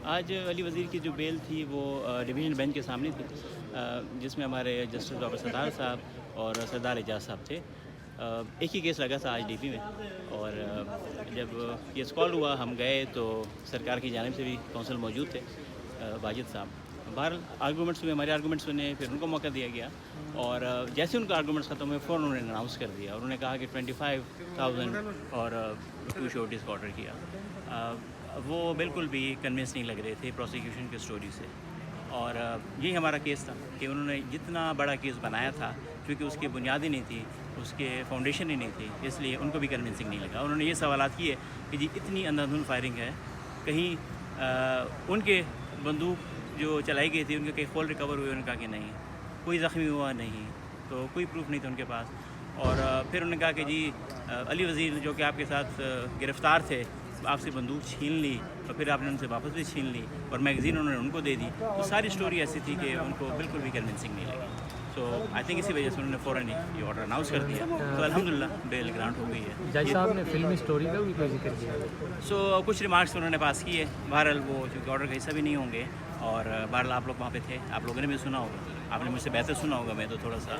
آج علی وزیر کی جو بیل تھی وہ ڈویژن بینچ کے سامنے تھی، جس میں ہمارے جسٹس ڈاکٹر ستار صاحب اور سردار اعجاز صاحب تھے۔ ایک ہی کیس لگا تھا آج ڈی پی میں، اور جب کیس کال ہوا ہم گئے تو سرکار کی جانب سے بھی کونسل موجود تھے، واجد صاحب۔ بہرحال آرگومنٹس ہوئے، ہمارے آرگومنٹس سنے، پھر ان کو موقع دیا گیا، اور جیسے ان کا آرگومنٹس ختم ہوئے فوراً انہوں نے اناؤنس کر دیا، اور انہوں نے کہا کہ 25,000 اور 2 شورٹیز کا آرڈر کیا۔ وہ بالکل بھی کنونس نہیں لگ رہے تھے پروسیکیوشن کی سٹوری سے، اور یہی ہمارا کیس تھا کہ انہوں نے جتنا بڑا کیس بنایا تھا، کیونکہ اس کی بنیاد ہی نہیں تھی، اس کے فاؤنڈیشن ہی نہیں تھی، اس لیے ان کو بھی کنونسنگ نہیں لگا۔ انہوں نے یہ سوالات کیے کہ جی اتنی اندھادھند فائرنگ ہے، کہیں ان کے بندوق جو چلائی گئی تھی ان کے کئی خول ریکور ہوئے، انہوں نے کہا کہ نہیں، کوئی زخمی ہوا نہیں، تو کوئی پروف نہیں تھا ان کے پاس۔ اور پھر انہوں نے کہا کہ جی علی وزیر جو کہ آپ کے ساتھ گرفتار تھے، آپ سے بندوق چھین لی، اور پھر آپ نے ان سے واپس بھی چھین لی، اور میگزین انہوں نے ان کو دے دی۔ تو ساری سٹوری ایسی تھی کہ ان کو بالکل بھی کنونسنگ نہیں لگی۔ تو آئی تھنک اسی وجہ سے انہوں نے فوراً یہ آرڈر اناؤنس کر دیا، تو الحمدللہ بیل گرانٹ ہو گئی ہے۔ جج صاحب نے فلمی سٹوری کا بھی کوئی ذکر کیا؟ کچھ ریمارکس انہوں نے پاس کیے، بہرحال وہ چونکہ آرڈر کا حصہ بھی نہیں ہوں گے، اور بہرحال آپ لوگ وہاں پہ تھے، آپ لوگوں نے بھی سنا ہوگا، آپ نے مجھ سے بہتر سنا ہوگا، میں تو تھوڑا سا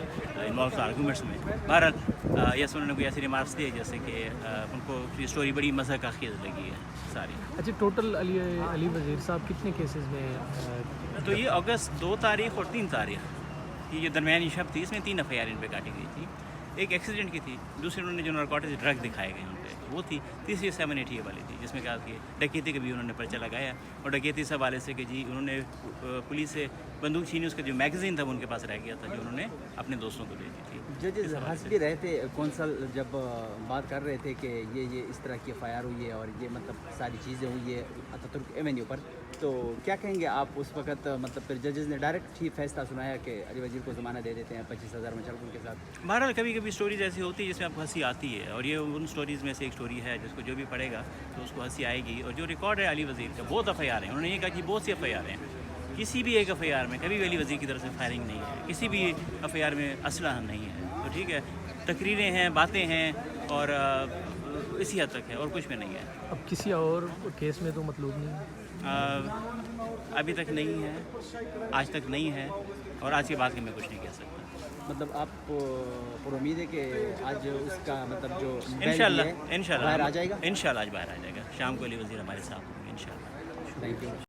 انوالو تھا آرگومنٹس میں۔ بہرحال یس انہوں نے کوئی ایسی ریمارکس دیے جیسے کہ ان کو یہ اسٹوری بڑی مزاح کا خیز لگی ہے ساری۔ اچھا، ٹوٹل علی وزیر صاحب کتنے کیسز میں؟ تو یہ اگست 2 تاریخ اور 3 تاریخ کی جو درمیانی شب تھی، اس میں 3 FIR ان پہ کاٹی گئی تھی۔ ایک ایکسیڈنٹ کی تھی، دوسری انہوں نے جو نارکوٹکس ڈرگ دکھائے گئے ان پہ وہ تھی، تیسری 780 والی تھی جس میں کہا کہ ڈکیتی کا بھی انہوں نے پرچہ لگایا، اور ڈکیتی سے حوالے سے کہ جی انہوں نے پولیس سے بندوق چھینی، اس کا جو میگزین تھا وہ ان کے پاس رہ گیا تھا جو انہوں نے اپنے دوستوں کو دے دی تھی۔ ججز ہنس بھی رہے تھے، کونسل جب بات کر رہے تھے کہ یہ اس طرح کی FIR ہوئی ہے اور یہ مطلب ساری چیزیں ہوئی ہے اتاترک ایونیو پر، تو کیا کہیں گے آپ اس وقت؟ مطلب پھر ججز نے ڈائریکٹ ہی فیصلہ سنایا کہ علی وزیر کو ضمانت دے دیتے ہیں 25,000 مشرفوں کے ساتھ۔ بہرحال کبھی کبھی سٹوریز ایسی ہوتی ہے جس میں آپ کو ہنسی آتی ہے، اور یہ ان سٹوریز میں سے ایک سٹوری ہے جس کو جو بھی پڑھے گا تو اس کو ہنسی آئے گی۔ اور جو ریکارڈ ہے علی وزیر کا، بہت FIR ہیں، انہوں نے یہ کہا کہ بہت سی FIR ہیں، کسی بھی ایک FIR میں کبھی بھی علی وزیر کی طرف سے فائرنگ نہیں ہے، کسی بھی FIR میں اسلحہ نہیں ہے۔ تو ٹھیک ہے، تقریریں ہیں، باتیں ہیں، اور اسی حد تک ہے، اور کچھ میں نہیں ہے۔ اب کسی اور کیس میں تو مطلوب نہیں ہے؟ ابھی تک نہیں ہے، آج تک نہیں ہے، اور آج کے بعد کے میں کچھ نہیں کہہ سکتا۔ مطلب آپ پر امید ہے کہ آج اس کا مطلب جو انشاءاللہ باہر آ جائے گا؟ انشاءاللہ آج باہر آ جائے گا، شام کو علی وزیر ہمارے ساتھ ہوں گے انشاءاللہ۔ Thank you.